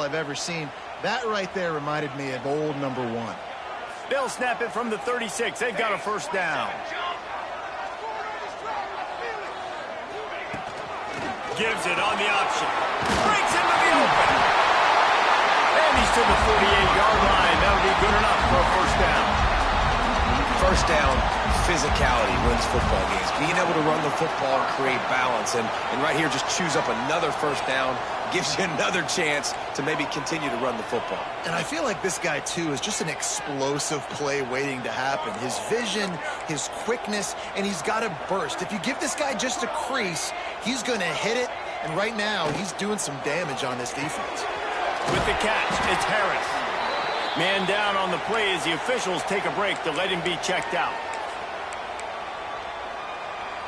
I've ever seen. That right there reminded me of old number 1. They'll snap it from the 36. They've got a first down. Gives it on the option. Breaks into the open. And he's to the 48-yard line. That'll be good enough for a first down. First down, physicality wins football games. Being able to run the football and create balance. And right here, just choose up another first down. Gives you another chance to maybe continue to run the football. And I feel like this guy, too, is just an explosive play waiting to happen. His vision, his quickness, and he's got a burst. If you give this guy just a crease, he's going to hit it. And right now, he's doing some damage on this defense. With the catch, it's Harris. Man down on the play as the officials take a break to let him be checked out.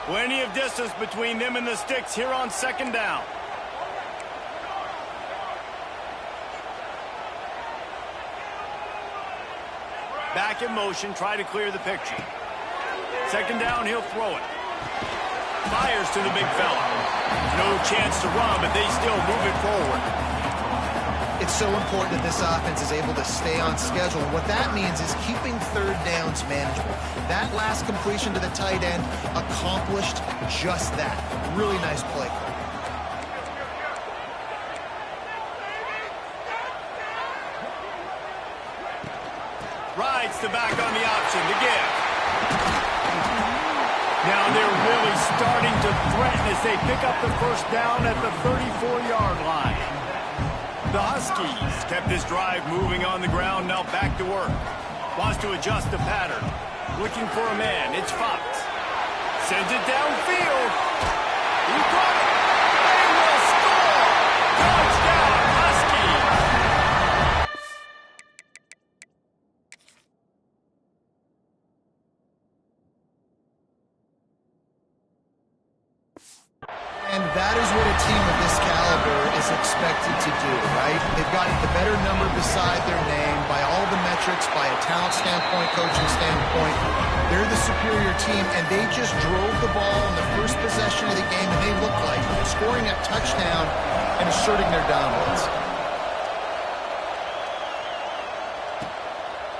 Plenty of distance between them and the sticks here on second down. Back in motion, try to clear the picture. Second down, he'll throw it. Fires to the big fella. No chance to run, but they still move it forward. It's so important that this offense is able to stay on schedule. And what that means is keeping third downs manageable. That last completion to the tight end accomplished just that. Really nice play call. Rides the back on the option to give. Now they're really starting to threaten as they pick up the first down at the 34-yard line. The Huskies kept this drive moving on the ground, now back to work. Wants to adjust the pattern. Looking for a man, it's Fox. Sends it downfield. He got it. They will score. Touchdown, Huskies. And that is what a team of this caliber is expected to do, right? They've got the better number beside their name by all the metrics, by a talent standpoint, coaching standpoint. They're the superior team, and they just drove the ball in the first possession of the game, and they look like scoring a touchdown and asserting their dominance.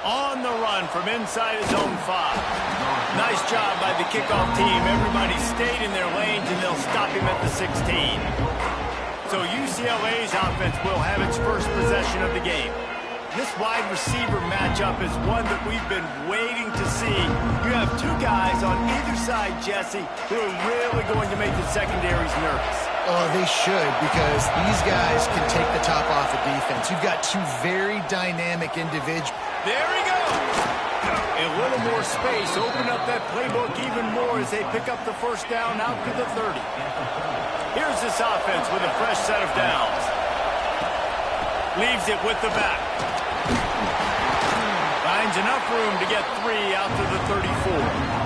On the run from inside his own 5. Nice job by the kickoff team. Everybody stayed in their lanes, and they'll stop him at the 16. So UCLA's offense will have its first possession of the game. This wide receiver matchup is one that we've been waiting to see. You have two guys on either side, Jesse, who are really going to make the secondaries nervous. Oh, they should, because these guys can take the top off of defense. You've got two very dynamic individuals. There he goes. A little more space. Open up that playbook even more as they pick up the first down out to the 30. Here's this offense with a fresh set of downs. Leaves it with the back. Finds enough room to get 3 out to the 34.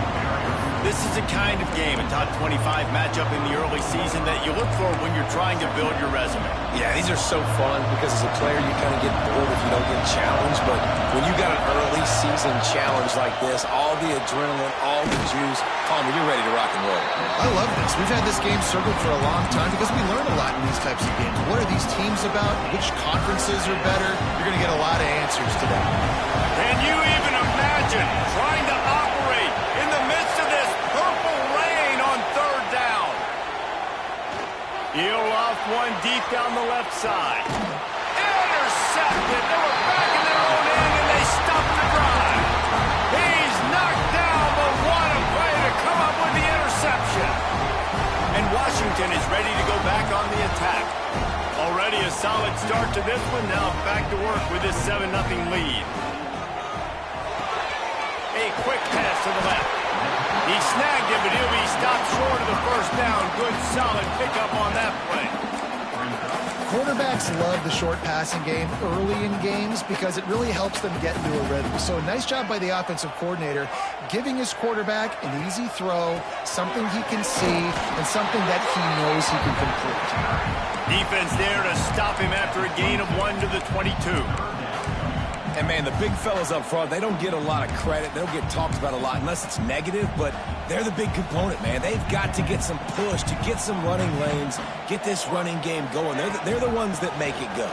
This is the kind of game, a top 25 matchup in the early season that you look for when you're trying to build your resume. Yeah, these are so fun because as a player you kind of get bored if you don't get challenged, but when you got an early season challenge like this, all the adrenaline, all the juice, Palmer, you're ready to rock and roll. I love this. We've had this game circled for a long time because we learn a lot in these types of games. What are these teams about? Which conferences are better? You're going to get a lot of answers to that. Can you even imagine trying to operate in the midst of this purple rain on third down? He'll off one deep down the left side. Intercepted. They were back in their own end, and they stopped the drive. He's knocked down, but what a play to come up with the interception. And Washington is ready to go back on the attack. Already a solid start to this one. Now back to work with this 7-0 lead. A quick pass to the left. He snagged it, but he'll be stopped short of the first down. Good, solid pickup on that play. Quarterbacks love the short passing game early in games because it really helps them get into a rhythm. So nice job by the offensive coordinator giving his quarterback an easy throw, something he can see, and something that he knows he can complete. Defense there to stop him after a gain of 1 to the 22. And, man, the big fellas up front, they don't get a lot of credit. They don't get talked about a lot unless it's negative, but they're the big component, man. They've got to get some push, to get some running lanes, get this running game going. They're the ones that make it go.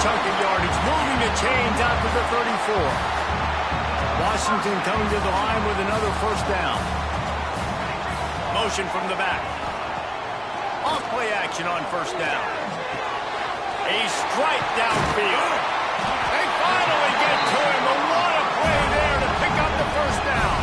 chunk of yardage, moving the chains out to the 34. Washington coming to the line with another first down. Motion from the back. Off play action on first down. A strike downfield. They finally get to him. A lot of play there to pick up the first down.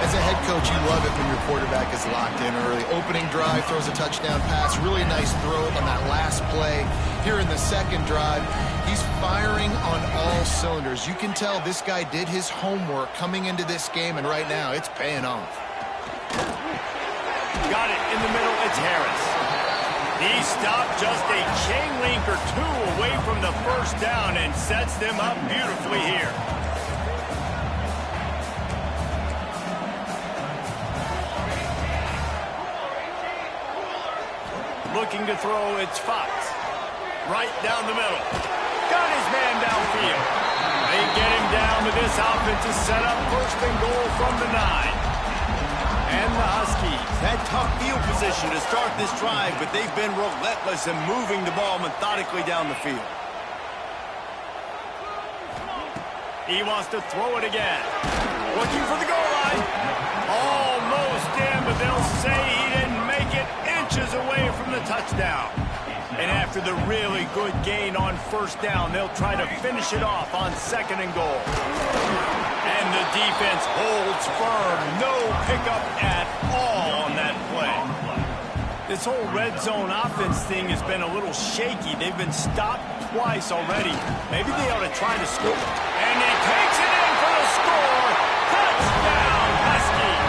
As a head coach, you love it when your quarterback is locked in early. Opening drive, throws a touchdown pass. Really nice throw on that last play. Here in the second drive, he's firing on all cylinders. You can tell this guy did his homework coming into this game, and right now it's paying off. Got it in the middle. It's Harris. He stopped just a chain link or two away from the first down and sets them up beautifully here. Looking to throw, it's Fox. Right down the middle. Got his man downfield. They get him down with this offensive setup. First and goal from the 9. And the Huskies had tough field position to start this drive, but they've been relentless in moving the ball methodically down the field. He wants to throw it again. Looking for the goal line. Almost in, but they'll say he didn't make it, inches away from the touchdown. And after the really good gain on first down, they'll try to finish it off on second and goal. And the defense holds firm. No pickup at all on that play. This whole red zone offense thing has been a little shaky. They've been stopped twice already. Maybe they ought to try to score. And he takes it in for the score. Touchdown, Huskies.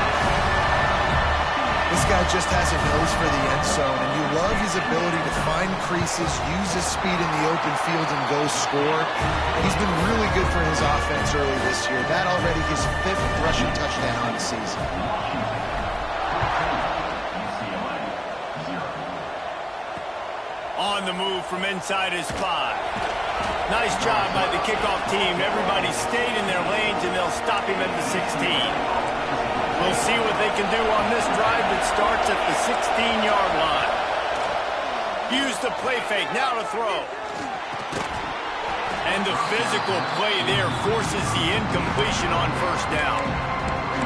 This guy just has a nose for the end zone, and you love his ability to find creases, use his speed in the open field, and go score. He's been really good for his offense early this year. That already his 5th rushing touchdown on the season. On the move from inside his 5. Nice job by the kickoff team. Everybody stayed in their lanes, and they'll stop him at the 16. We'll see what they can do on this drive that starts at the 16-yard line. Use the play fake, now to throw. And the physical play there forces the incompletion on first down.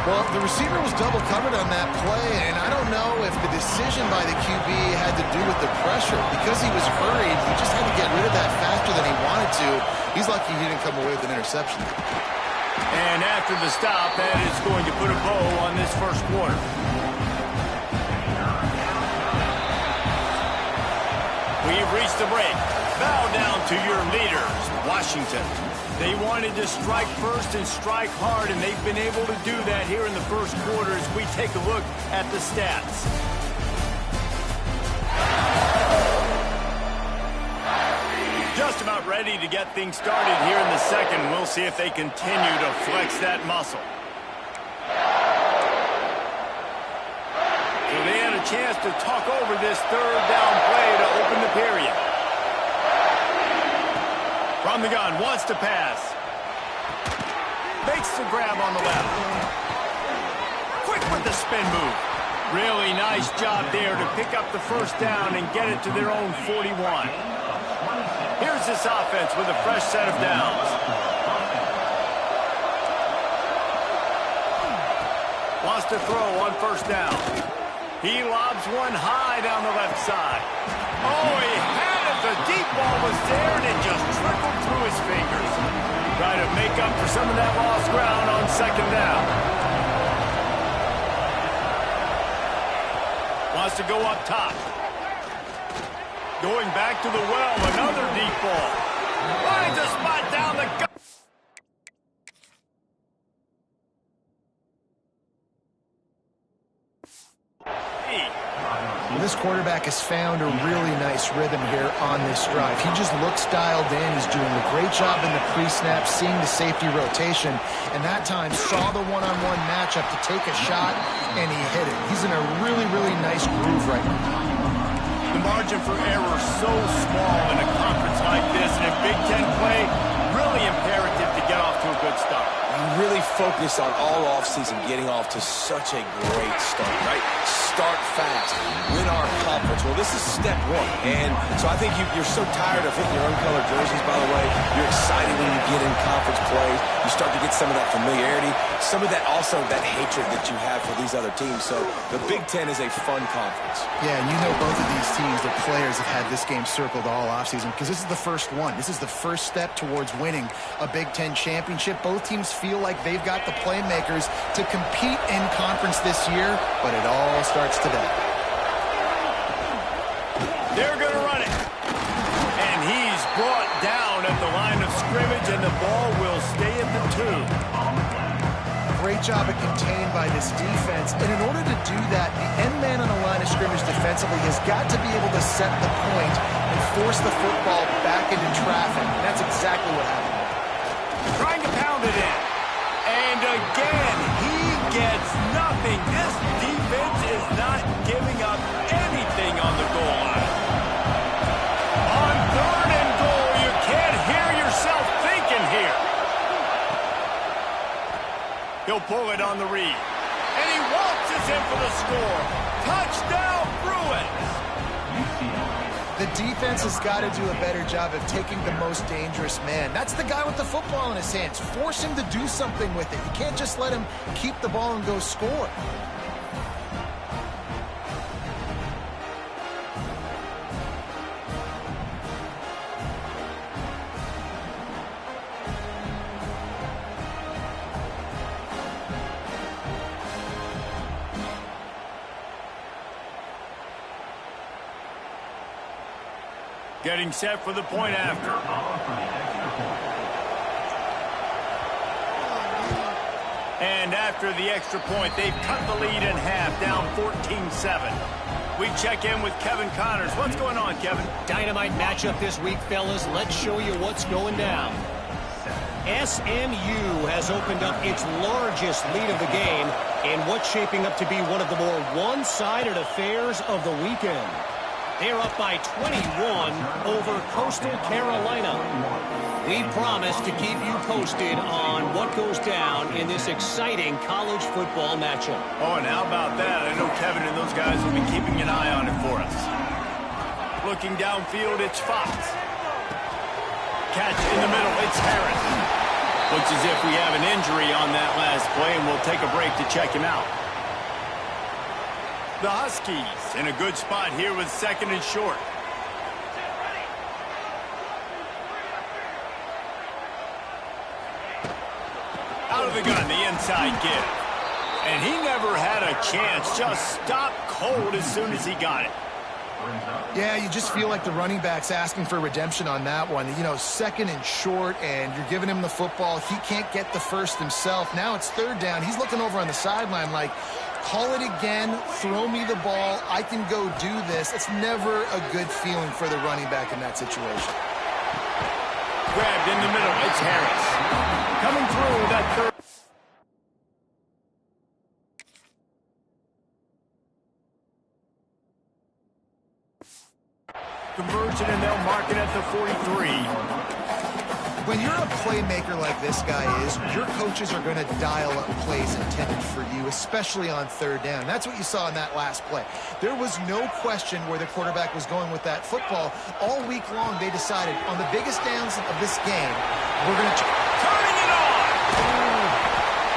Well, the receiver was double covered on that play, and I don't know if the decision by the QB had to do with the pressure. Because he was hurried, he just had to get rid of that faster than he wanted to. He's lucky he didn't come away with an interception. And after the stop, that is going to put a bow on this first quarter. We've reached the break. Bow down to your leaders, Washington. They wanted to strike first and strike hard, and they've been able to do that here in the first quarter as we take a look at the stats. Just about ready to get things started here in the second. We'll see if they continue to flex that muscle. So they had a chance to talk over this third down play to open the period. From the gun, wants to pass. Makes the grab on the left. Quick with the spin move. Really nice job there to pick up the first down and get it to their own 41. Here's this offense with a fresh set of downs. Wants to throw on first down. He lobs one high down the left side. Oh, he had it. The deep ball was there, and it just trickled through his fingers. Try to make up for some of that lost ground on second down. Wants to go up top. Going back to the well, another deep ball. Finds a spot down the gut. This quarterback has found a really nice rhythm here on this drive. He just looks dialed in. He's doing a great job in the pre-snap, seeing the safety rotation, and that time saw the one-on-one matchup to take a shot, and he hit it. He's in a really, really nice groove right now. The margin for error so small in a conference like this, and in Big Ten play, really imperative to get off to a good start. You really focus on all offseason getting off to such a great start, right? Start fast, win our conference. Well, this is step one. And so I think you're so tired of hitting your uncolored jerseys, by the way. You're excited when you get in conference play. You start to get some of that familiarity, some of that also that hatred that you have for these other teams. So the Big Ten is a fun conference. Yeah, and you know both of these teams, their players have had this game circled all offseason because this is the first one. This is the first step towards winning a Big Ten championship. Both teams feel like they've got the playmakers to compete in conference this year, but it all starts today. They're going to run it. And he's brought down at the line of scrimmage, and the ball will stay at the 2. Great job at contained by this defense. And in order to do that, the end man on the line of scrimmage defensively has got to be able to set the point and force the football back into traffic. And that's exactly what happened. Trying to pound it in. And again, he gets nothing. This defense is not giving up anything on the goal line. On 3rd and goal, you can't hear yourself thinking here. He'll pull it on the read. And he waltzes in for the score. Touchdown, Bruins! The defense has got to do a better job of taking the most dangerous man. That's the guy with the football in his hands. Force him to do something with it. You can't just let him keep the ball and go score. Getting set for the point after. And after the extra point, they've cut the lead in half, down 14-7. We check in with Kevin Connors. What's going on, Kevin? Dynamite matchup this week, fellas. Let's show you what's going down. SMU has opened up its largest lead of the game in what's shaping up to be one of the more one-sided affairs of the weekend. They're up by 21 over Coastal Carolina. We promise to keep you posted on what goes down in this exciting college football matchup. Oh, and how about that? I know Kevin and those guys will be keeping an eye on it for us. Looking downfield, it's Fox. Catch in the middle, it's Harris. Looks as if we have an injury on that last play, and we'll take a break to check him out. The Huskies in a good spot here with 2nd and short. Out of the gun, the inside give. And he never had a chance, just stopped cold as soon as he got it. Yeah, you just feel like the running back's asking for redemption on that one. You know, 2nd and short, and you're giving him the football. He can't get the first himself. Now it's 3rd down. He's looking over on the sideline like, call it again, throw me the ball, I can go do this. It's never a good feeling for the running back in that situation. Grabbed in the middle, it's Harris. Coming through that third. Conversion, and they'll mark it at the 43. When you're a playmaker like this guy is, your coaches are going to dial up plays intended for you, especially on 3rd down. That's what you saw in that last play. There was no question where the quarterback was going with that football. All week long, they decided on the biggest downs of this game, we're going to... Turning it on!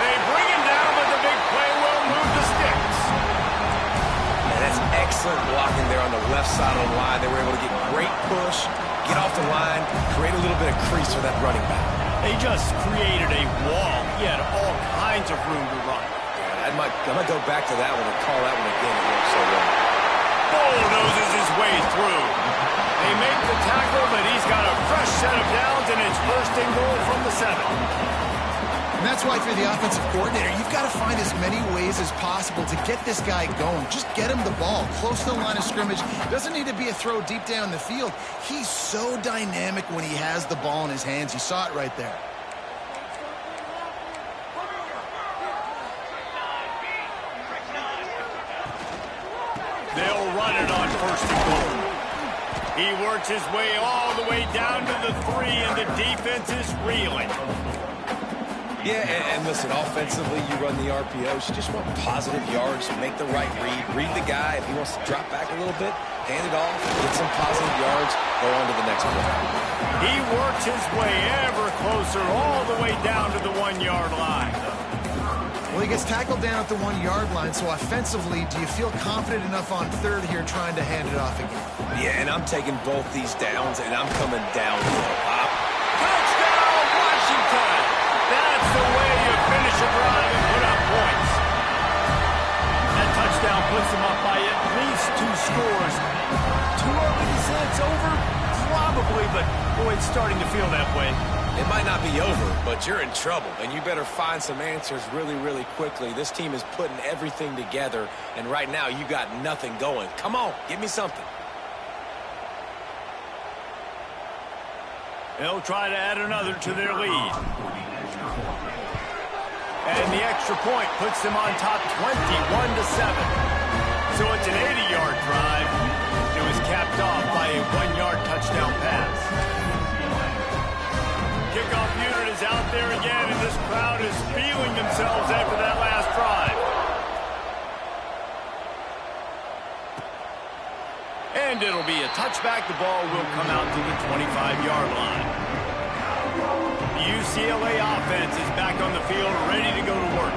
They bring him down, but the big play will move the sticks. And that's excellent blocking there on the left side of the line. They were able to get great push, get off the line, create a little bit of crease for that running back. They just created a wall. He had all kinds of room to run. Yeah, I might go back to that one and call that one again. It worked so well. Bulldozes his way through. They make the tackle, but he's got a fresh set of downs, and it's 1st and goal from the 7. And that's why, if you're the offensive coordinator, you've got to find as many ways as possible to get this guy going. Just get him the ball close to the line of scrimmage. Doesn't need to be a throw deep down the field. He's so dynamic when he has the ball in his hands. You saw it right there. They'll run it on 1st and goal. He works his way all the way down to the 3, and the defense is reeling. Yeah, and listen, offensively, you run the RPOs. You just want positive yards, make the right read the guy. If he wants to drop back a little bit, hand it off, get some positive yards, go on to the next play. He works his way ever closer all the way down to the 1-yard line. Well, he gets tackled down at the 1-yard line, so offensively, do you feel confident enough on third here trying to hand it off again? Yeah, and I'm taking both these downs, and I'm coming down low. Touchdown, Washington! That's the way you finish a drive and put up points. That touchdown puts them up by at least 2 scores. Too early to say it's over? Probably, but boy, it's starting to feel that way. It might not be over, but you're in trouble, and you better find some answers really, really quickly. This team is putting everything together, and right now you got nothing going. Come on, give me something. They'll try to add another to their lead. And the extra point puts them on top 21-7. So it's an 80-yard drive. It was capped off by a 1-yard touchdown pass. Kickoff unit is out there again, and this crowd is feeling themselves after that last drive. And it'll be a touchback. The ball will come out to the 25-yard line. The UCLA offense is back on the field, ready to go to work.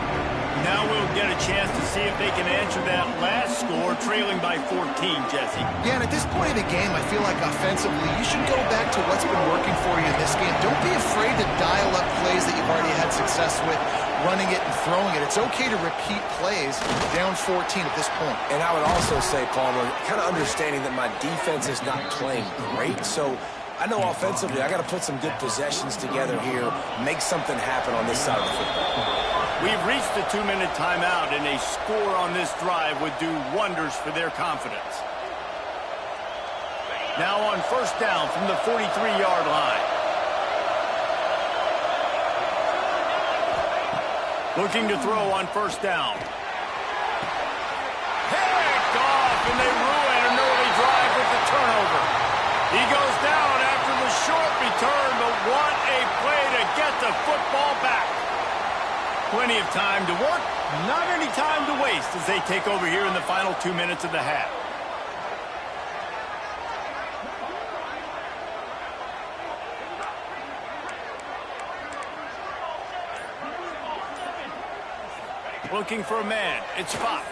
Now we'll get a chance to see if they can answer that last score, trailing by 14, Jesse. Yeah, and at this point of the game, I feel like offensively, you should go back to what's been working for you in this game. Don't be afraid to dial up plays that you've already had success with, running it and throwing it. It's okay to repeat plays down 14 at this point. And I would also say, Palmer, kind of understanding that my defense is not playing great, so I know offensively I got to put some good possessions together here, make something happen on this side of the football. We've reached the 2-minute timeout, and a score on this drive would do wonders for their confidence. Now on first down from the 43-yard line. Looking to throw on first down. Picked off, and they ruin an early drive with the turnover. He goes down after the short return, but what a play to get the football back. Plenty of time to work, not any time to waste as they take over here in the final 2 minutes of the half. Looking for a man, it's Fox.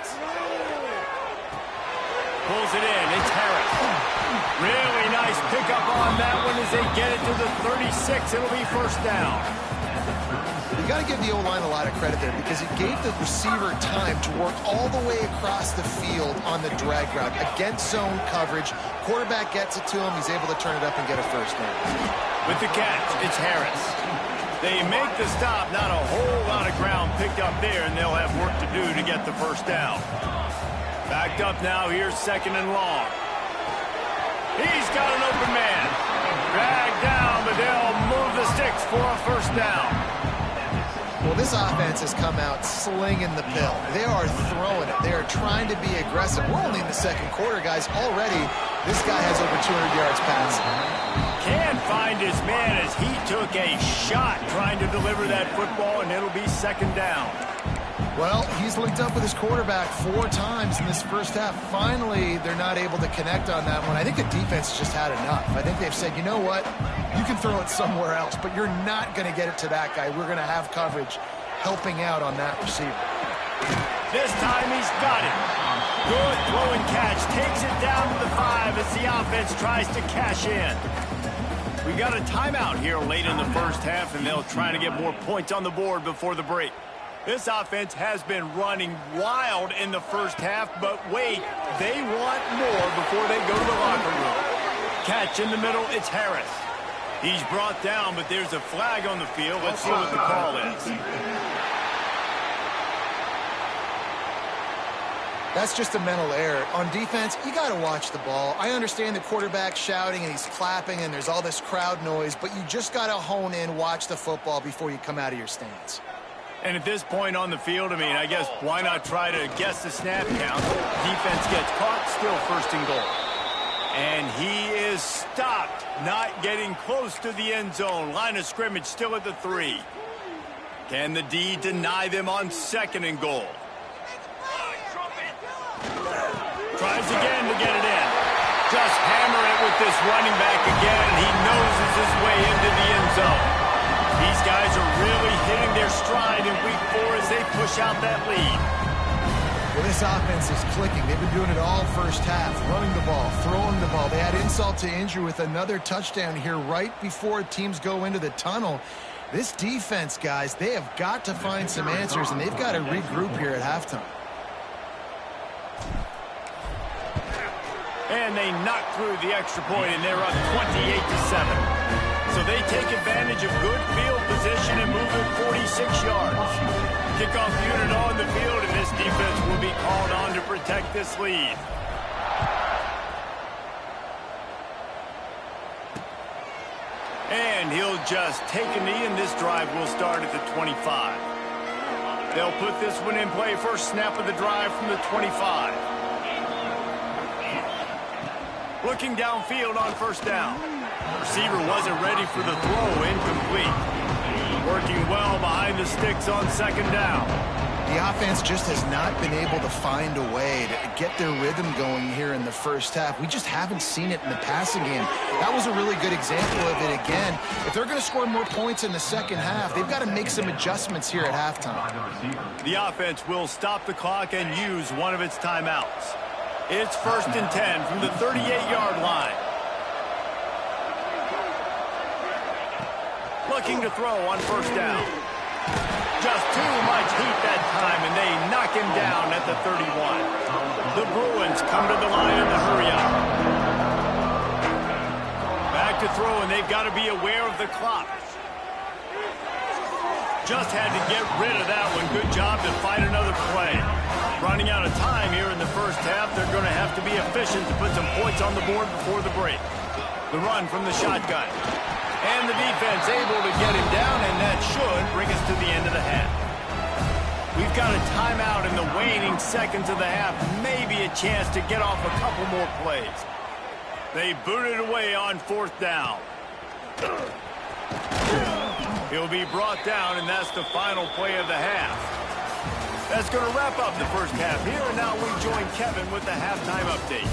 Pulls it in, it's Harris. Really nice pickup on that one as they get it to the 36. It'll be first down. You got to give the O-line a lot of credit there because it gave the receiver time to work all the way across the field on the drag route against zone coverage. Quarterback gets it to him. He's able to turn it up and get a first down. With the catch, it's Harris. They make the stop. Not a whole lot of ground picked up there, and they'll have work to do to get the first down. Backed up now. Here's second and long. He's got an open man. Dragged down, but they'll move the sticks for a first down. Well, this offense has come out slinging the pill. They are throwing it. They are trying to be aggressive. We're only in the second quarter, guys. Already, this guy has over 200 yards passing. Can't find his man as he took a shot trying to deliver that football, and it'll be second down. Well, he's linked up with his quarterback 4 times in this first half. Finally, they're not able to connect on that one. I think the defense just had enough. I think they've said, you know what? You can throw it somewhere else, but you're not going to get it to that guy. We're going to have coverage helping out on that receiver. This time he's got it. Good throw and catch. Takes it down to the 5 as the offense tries to cash in. We got a timeout here late in the first half, and they'll try to get more points on the board before the break. This offense has been running wild in the first half, but wait, they want more before they go to the locker room. Catch in the middle, it's Harris. He's brought down, but there's a flag on the field. Let's see what the call is. That's just a mental error. On defense, you got to watch the ball. I understand the quarterback shouting and he's clapping and there's all this crowd noise, but you just got to hone in, watch the football before you come out of your stance. And at this point on the field, I mean, I guess why not try to guess the snap count? Defense gets caught, still first and goal. And he is stopped, not getting close to the end zone. Line of scrimmage still at the 3. Can the D deny them on 2nd and goal? Tries again to get it in. Just hammer it with this running back again. He noses his way into the end zone. These guys are really hitting their stride in week 4 as they push out that lead. Well, this offense is clicking. They've been doing it all first half, running the ball, throwing the ball. They had insult to injury with another touchdown here right before teams go into the tunnel. This defense, guys, they have got to find some answers, and they've got to regroup here at halftime. And they knock through the extra point, and they're up 28-7. So they take advantage of good field position and move it 46 yards. Kickoff unit on the field, and this defense will be called on to protect this lead. And he'll just take a knee, and this drive will start at the 25. They'll put this one in play. First snap of the drive from the 25. Looking downfield on first down. Receiver wasn't ready for the throw, incomplete. Working well behind the sticks on 2nd down. The offense just has not been able to find a way to get their rhythm going here in the first half. We just haven't seen it in the passing game. That was a really good example of it again. If they're going to score more points in the second half, they've got to make some adjustments here at halftime. The offense will stop the clock and use one of its timeouts. It's 1st and 10 from the 38-yard line. Looking to throw on first down. Just too much heat that time, and they knock him down at the 31. The Bruins come to the line in the hurry up. Back to throw, and they've got to be aware of the clock. Just had to get rid of that one. Good job to find another play. Running out of time here in the first half. They're going to have to be efficient to put some points on the board before the break. The run from the shotgun. And the defense able to get him down, and that should bring us to the end of the half. We've got a timeout in the waning seconds of the half. Maybe a chance to get off a couple more plays. They boot it away on 4th down. He'll be brought down, and that's the final play of the half. That's going to wrap up the first half here, and now we join Kevin with the halftime update.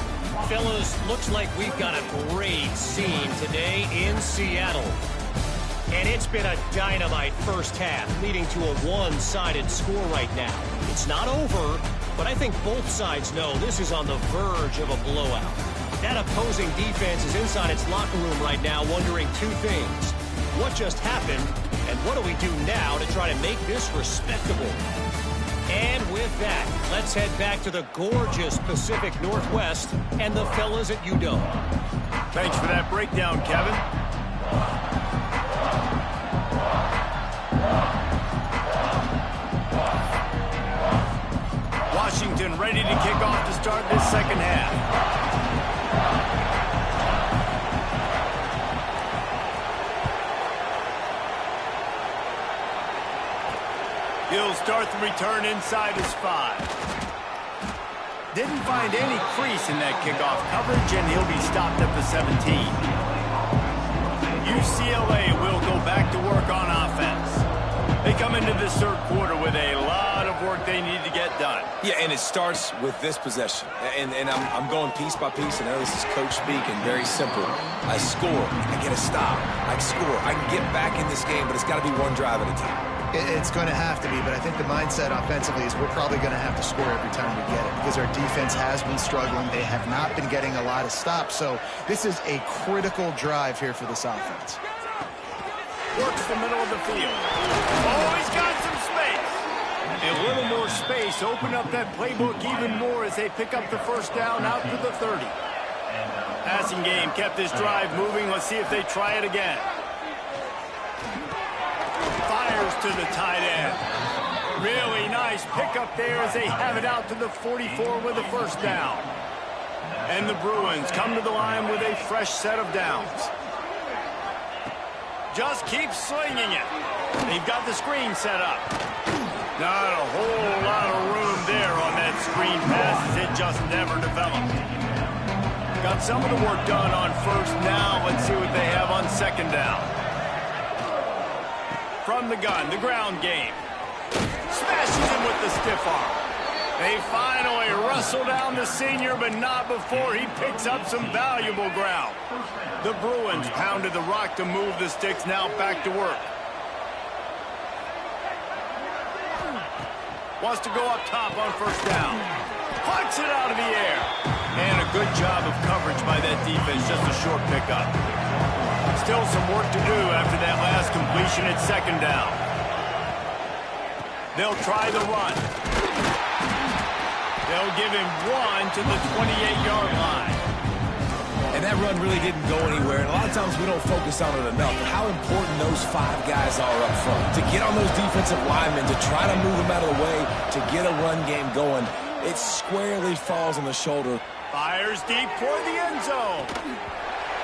Fellas, looks like we've got a great scene today in Seattle. And it's been a dynamite first half, leading to a one-sided score right now. It's not over, but I think both sides know this is on the verge of a blowout. That opposing defense is inside its locker room right now wondering two things. What just happened, and what do we do now to try to make this respectable? And with that, let's head back to the gorgeous Pacific Northwest and the fellas at UW. Thanks for that breakdown, Kevin. Washington ready to kick off to start this second half. He'll start the return inside his 5. Didn't find any crease in that kickoff coverage, and he'll be stopped at the 17. UCLA will go back to work on offense. They come into this third quarter with a lot of work they need to get done. Yeah, and it starts with this possession. And I'm going piece by piece. I know this is coach speak and very simple. I score. I get a stop. I score. I can get back in this game, but it's got to be one drive at a time. It's going to have to be, but I think the mindset offensively is we're probably going to have to score every time we get it because our defense has been struggling. They have not been getting a lot of stops, so this is a critical drive here for this offense. Works the middle of the field. Oh, he's got some space. A little more space. Open up that playbook even more as they pick up the first down out to the 30. Passing game kept this drive moving. Let's see if they try it again. Fires to the tight end. Really nice pickup there as they have it out to the 44 with a first down. And the Bruins come to the line with a fresh set of downs. Just keep slinging it. They've got the screen set up. Not a whole lot of room there on that screen pass as it just never developed. Got some of the work done on first. Now let's see what they have on second down. from the gun, the ground game. Smashes him with the stiff arm. They finally wrestle down the senior, but not before he picks up some valuable ground. The Bruins pounded the rock to move the sticks, now back to work. Wants to go up top on first down. Hucks it out of the air. And a good job of coverage by that defense, just a short pickup. Still some work to do after that last completion at second down. They'll try the run. They'll give him one to the 28-yard line. And that run really didn't go anywhere. And a lot of times we don't focus on it enough. How important those 5 guys are up front. To get on those defensive linemen, to try to move them out of the way, to get a run game going, it squarely falls on the shoulder. Fires deep toward the end zone.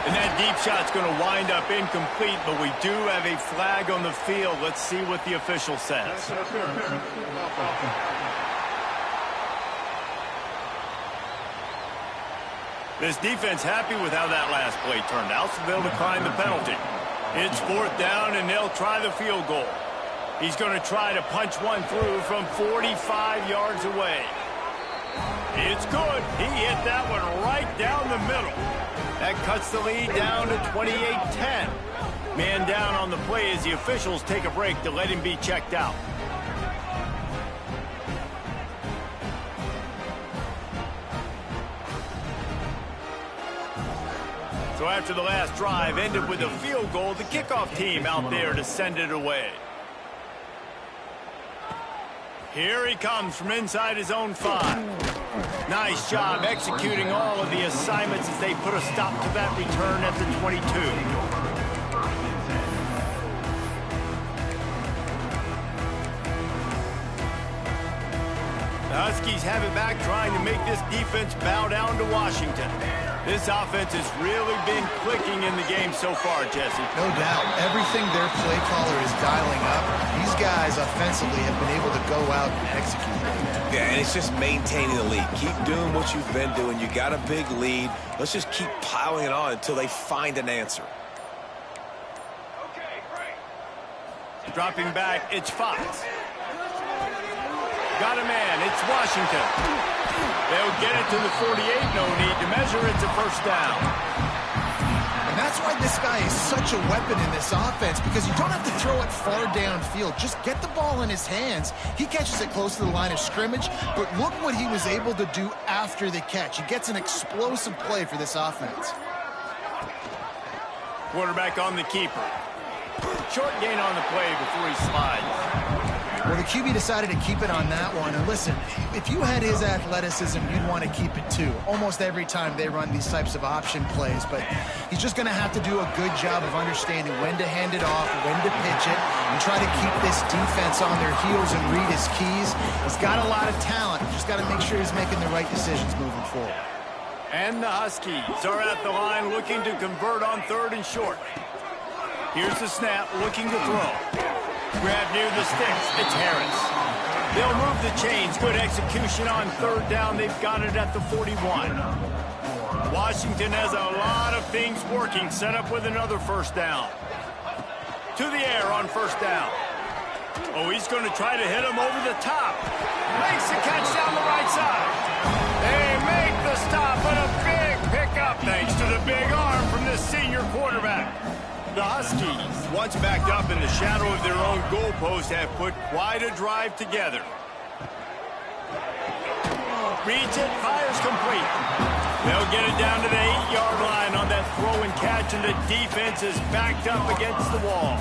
And that deep shot's going to wind up incomplete, but we do have a flag on the field. Let's see what the official says. This defense happy with how that last play turned out, so they'll decline the penalty. It's fourth down, and they'll try the field goal. He's going to try to punch one through from 45 yards away. It's good. He hit that one right down the middle. That cuts the lead down to 28-10. Man down on the play as the officials take a break to let him be checked out. So after the last drive ended with a field goal, the kickoff team out there to send it away. Here he comes from inside his own 5. Nice job executing all of the assignments as they put a stop to that return at the 22. The Huskies have it back, trying to make this defense bow down to Washington. This offense has really been clicking in the game so far, Jesse. No doubt. Everything their play caller is dialing up, these guys offensively have been able to go out and execute. Yeah, and it's just maintaining the lead. Keep doing what you've been doing. You got a big lead. Let's just keep piling it on until they find an answer. Okay, great. Dropping back, it's Fox. Got a man, it's Washington. They'll get it to the 48, no need to measure, it's a first down. And that's why this guy is such a weapon in this offense, because you don't have to throw it far downfield. Just get the ball in his hands. He catches it close to the line of scrimmage, but look what he was able to do after the catch. He gets an explosive play for this offense. Quarterback on the keeper. Short gain on the play before he slides. Well, the QB decided to keep it on that one. And listen, if you had his athleticism, you'd want to keep it too. Almost every time they run these types of option plays. But he's just going to have to do a good job of understanding when to hand it off, when to pitch it, and try to keep this defense on their heels and read his keys. He's got a lot of talent. Just got to make sure he's making the right decisions moving forward. And the Huskies are at the line looking to convert on 3rd and short. Here's the snap, looking to throw. Grab near the sticks, it's Harris. They'll move the chains. Good execution on 3rd down. They've got it at the 41. Washington has a lot of things working. Set up with another first down. To the air on first down. Oh, he's going to try to hit him over the top. Makes the catch down the right side. They make the stop, and a big pickup thanks to the big arm from this senior quarterback. The Huskies, once backed up in the shadow of their own goalpost, have put quite a drive together. Reads it, fires complete. They'll get it down to the 8-yard line on that throw and catch, and the defense is backed up against the wall.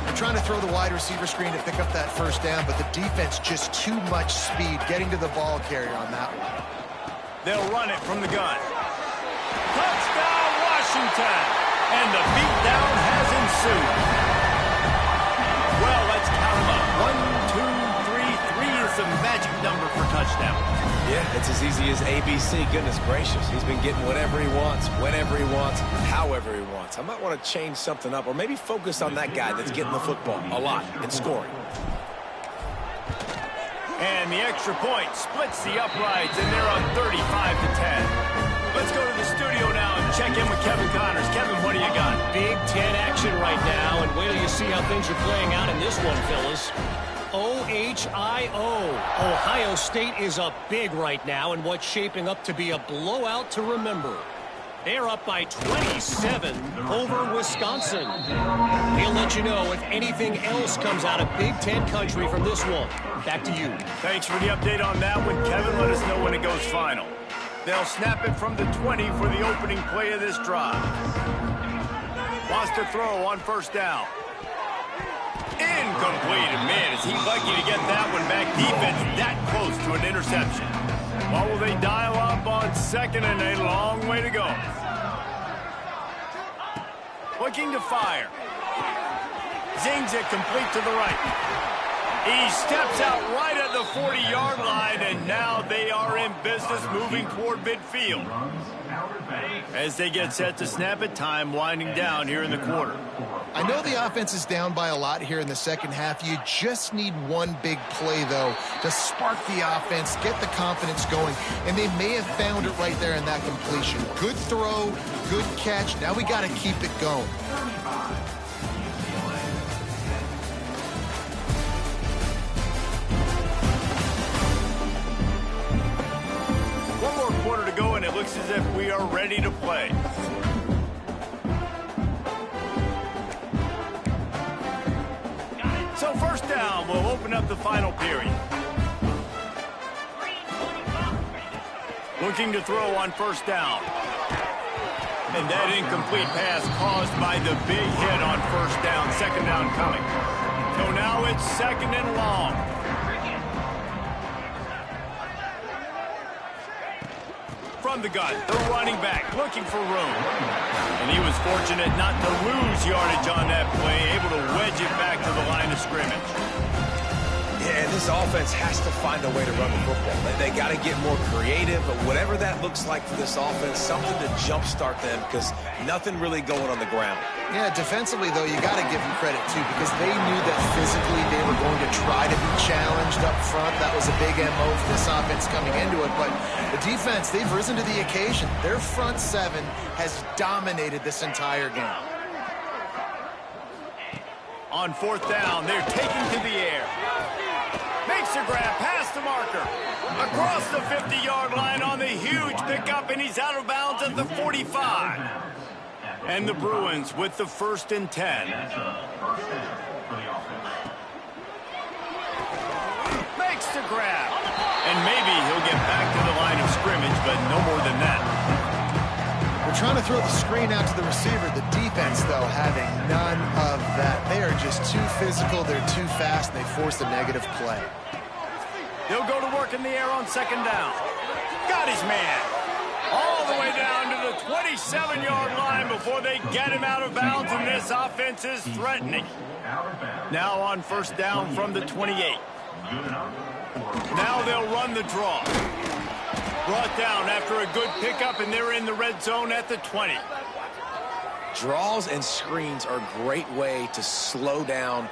They're trying to throw the wide receiver screen to pick up that first down, but the defense just too much speed getting to the ball carrier on that one. They'll run it from the gun. Touchdown, Washington! And the beatdown has ensued. Well, let's count them up. 1, 2, 3. 3 is the magic number for touchdowns. Yeah, it's as easy as ABC. Goodness gracious. He's been getting whatever he wants, whenever he wants, however he wants. I might want to change something up or maybe focus on that guy that's getting the football a lot and scoring. And the extra point splits the uprights, and they're on 35-10. Let's go to the studio now and check in with Kevin Connors. Kevin, what do you got? Big Ten action right now, and wait till you see how things are playing out in this one, fellas. OHIO. Ohio State is up big right now in what's shaping up to be a blowout to remember. They're up by 27 over Wisconsin. He'll let you know if anything else comes out of Big Ten country from this one. Back to you. Thanks for the update on that one, Kevin. Let us know when it goes final. They'll snap it from the 20 for the opening play of this drive. Wants to throw on first down. Incomplete. And man, is he lucky to get that one back. Defense that close to an interception. What will they dial up on second and a long way to go? Looking to fire. Zings it complete to the right. He steps out right at the 40-yard line, and now they are in business moving toward midfield. As they get set to snap it, time winding down here in the quarter. I know the offense is down by a lot here in the second half. You just need one big play, though, to spark the offense, get the confidence going, and they may have found it right there in that completion. Good throw, good catch. Now we got to keep it going. One more quarter to go, and it looks as if we are ready to play. So first down, we'll open up the final period. Looking to throw on first down. And that incomplete pass caused by the big hit on first down. Second down coming. So now it's second and long. From the gun, the running back looking for room. And he was fortunate not to lose yardage on that play, able to wedge it back to the line of scrimmage. Yeah, and this offense has to find a way to run the football. They got to get more creative, but whatever that looks like for this offense, something to jumpstart them because nothing really going on the ground. Yeah, defensively, though, you got to give them credit, too, because they knew that physically they were going to try to be challenged up front. That was a big MO for this offense coming into it. But the defense, they've risen to the occasion. Their front seven has dominated this entire game. On fourth down, they're taking to the air. Makes a grab past the marker. Across the 50-yard line on the huge pickup, and he's out of bounds at the 45. And the Bruins with the 1st and 10. Makes the grab. And maybe he'll get back to the line of scrimmage, but no more than that. They're trying to throw the screen out to the receiver. The defense, though, having none of that. They are just too physical. They're too fast, and they force a negative play. He'll go to work in the air on second down. Got his man. All the way down to the 27-yard line before they get him out of bounds, and this offense is threatening. Now on first down from the 28. Now they'll run the draw. Brought down after a good pickup, and they're in the red zone at the 20. Draws and screens are a great way to slow down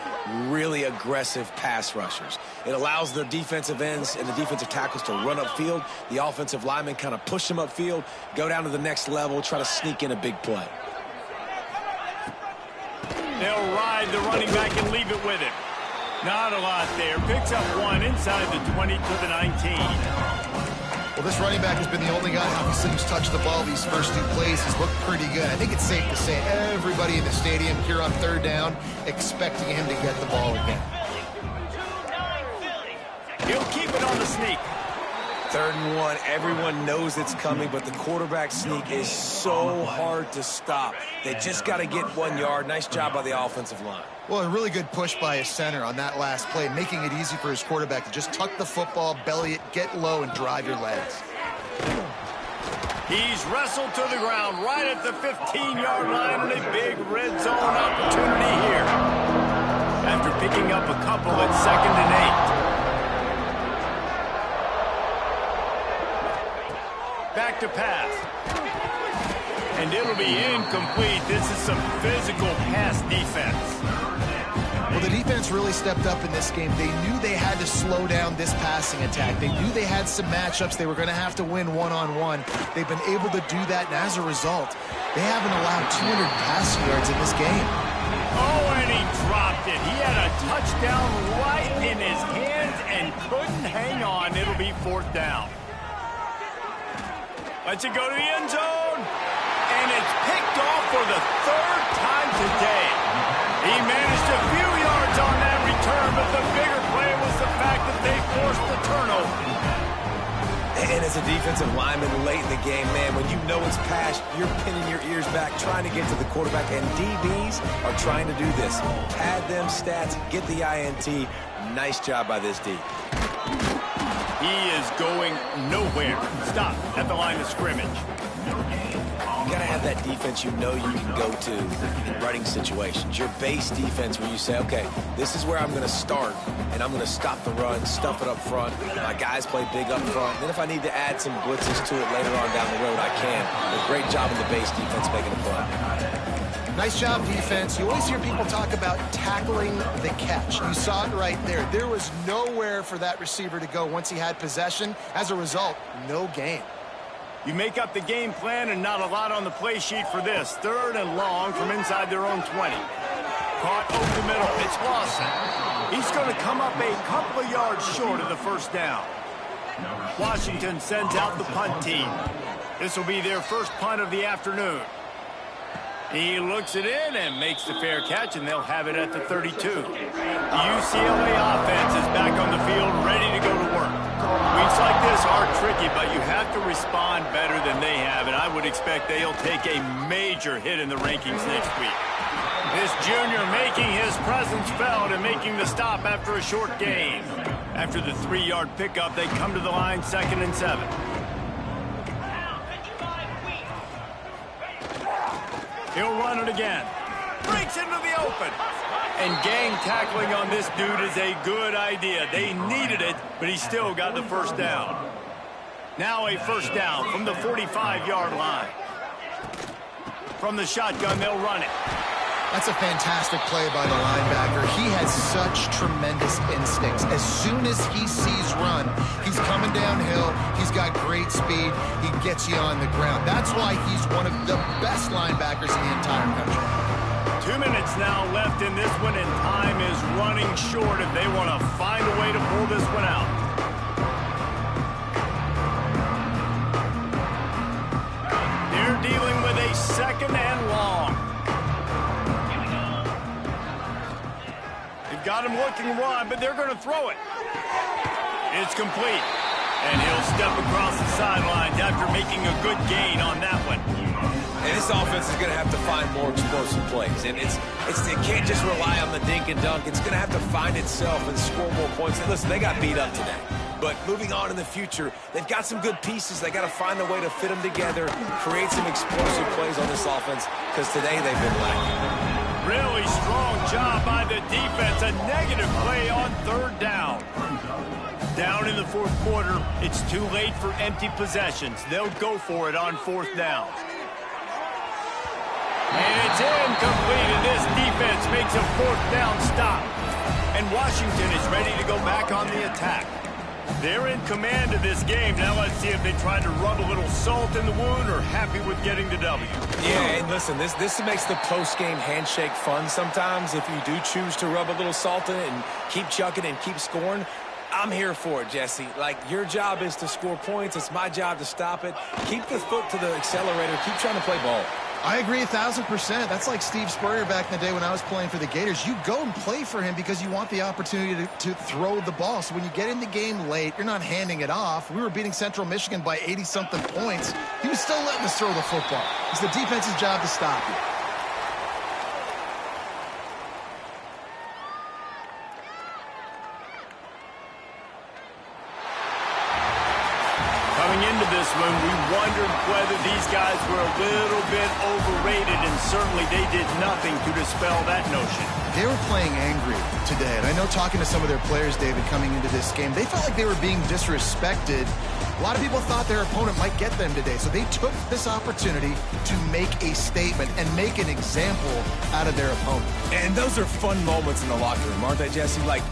really aggressive pass rushers. It allows the defensive ends and the defensive tackles to run upfield. The offensive linemen kind of push them upfield, go down to the next level, try to sneak in a big play. They'll ride the running back and leave it with him. Not a lot there. Picks up one inside the 20 to the 19. Well, this running back has been the only guy, obviously, who's touched the ball these first two plays. He's looked pretty good. I think it's safe to say everybody in the stadium here on third down expecting him to get the ball again. He'll keep it on the sneak. 3rd and 1, everyone knows it's coming, but the quarterback sneak is so hard to stop. They just got to get 1 yard. Nice job by the offensive line. Well, a really good push by his center on that last play, making it easy for his quarterback to just tuck the football, belly it, get low, and drive your legs. He's wrestled to the ground right at the 15-yard line, and a big red zone opportunity here. After picking up a couple at 2nd and 8. Back to pass. And it'll be incomplete. This is some physical pass defense. Well, the defense really stepped up in this game. They knew they had to slow down this passing attack. They knew they had some matchups they were going to have to win one-on-one. They've been able to do that, and as a result, they haven't allowed 200 passing yards in this game. Oh, and he dropped it. He had a touchdown right in his hands and couldn't hang on. It'll be 4th down. Lets it go to the end zone. And it's picked off for the 3rd time today. He managed a few yards on that return, but the bigger play was the fact that they forced the turnover. And as a defensive lineman late in the game, man, when you know it's past, you're pinning your ears back, trying to get to the quarterback, and DBs are trying to do this. Pad them stats, get the INT. Nice job by this D. He is going nowhere. Stop at the line of scrimmage. You got to have that defense you know you can go to in running situations. Your base defense where you say, okay, this is where I'm going to start, and I'm going to stop the run, stuff it up front. My guys play big up front. Then if I need to add some blitzes to it later on down the road, I can. A great job in the base defense making a play. Nice job, defense. You always hear people talk about tackling the catch. You saw it right there. There was nowhere for that receiver to go once he had possession. As a result, no gain. You make up the game plan and not a lot on the play sheet for this. 3rd and long from inside their own 20. Caught over the middle. It's Lawson. He's going to come up a couple of yards short of the 1st down. Washington sends out the punt team. This will be their first punt of the afternoon. He looks it in and makes the fair catch, and they'll have it at the 32. The UCLA offense is back on the field, ready to go to work. Weeks like this are tricky, but you have to respond better than they have, and I would expect they'll take a major hit in the rankings next week. This junior making his presence felt and making the stop after a short gain. After the 3-yard pickup, they come to the line 2nd and 7. He'll run it again. Breaks into the open. And gang tackling on this dude is a good idea. They needed it, but he still got the 1st down. Now a 1st down from the 45-yard line. From the shotgun, they'll run it. That's a fantastic play by the linebacker. He has such tremendous instincts. As soon as he sees run, he's coming downhill. He's got great speed. He gets you on the ground. That's why he's one of the best linebackers in the entire country. 2 minutes now left in this one, and time is running short if they want to find a way to pull this one out. They're dealing with a 2nd and long. They've got him looking run, but they're going to throw it. It's complete. And he'll step across the sidelines after making a good gain on that one. And this offense is going to have to find more explosive plays. And it can't just rely on the dink and dunk. It's going to have to find itself and score more points. And listen, they got beat up today. But moving on in the future, they've got some good pieces. They got to find a way to fit them together, create some explosive plays on this offense, because today they've been lacking. Really strong job by the defense. A negative play on 3rd down. Down in the 4th quarter, it's too late for empty possessions. They'll go for it on 4th down. And it's incomplete, and this defense makes a 4th down stop. And Washington is ready to go back on the attack. They're in command of this game. Now let's see if they try to rub a little salt in the wound or happy with getting the W. Yeah, and listen, this makes the post-game handshake fun sometimes. If you do choose to rub a little salt in it and keep chucking and keep scoring, I'm here for it, Jesse. Like, your job is to score points. It's my job to stop it. Keep the foot to the accelerator. Keep trying to play ball. I agree 1,000%. That's like Steve Spurrier back in the day when I was playing for the Gators. You go and play for him because you want the opportunity to throw the ball. So when you get in the game late, you're not handing it off. We were beating Central Michigan by 80-something points. He was still letting us throw the football. It's the defense's job to stop you. Coming into this one, we wondered whether these guys were a little bit overrated, and certainly they did nothing to dispel that notion. They were playing angry today, and I know talking to some of their players, David, coming into this game, they felt like they were being disrespected A lot of people thought their opponent might get them today, so they took this opportunity to make a statement and make an example out of their opponent. And those are fun moments in the locker room, aren't they, Jesse? Like,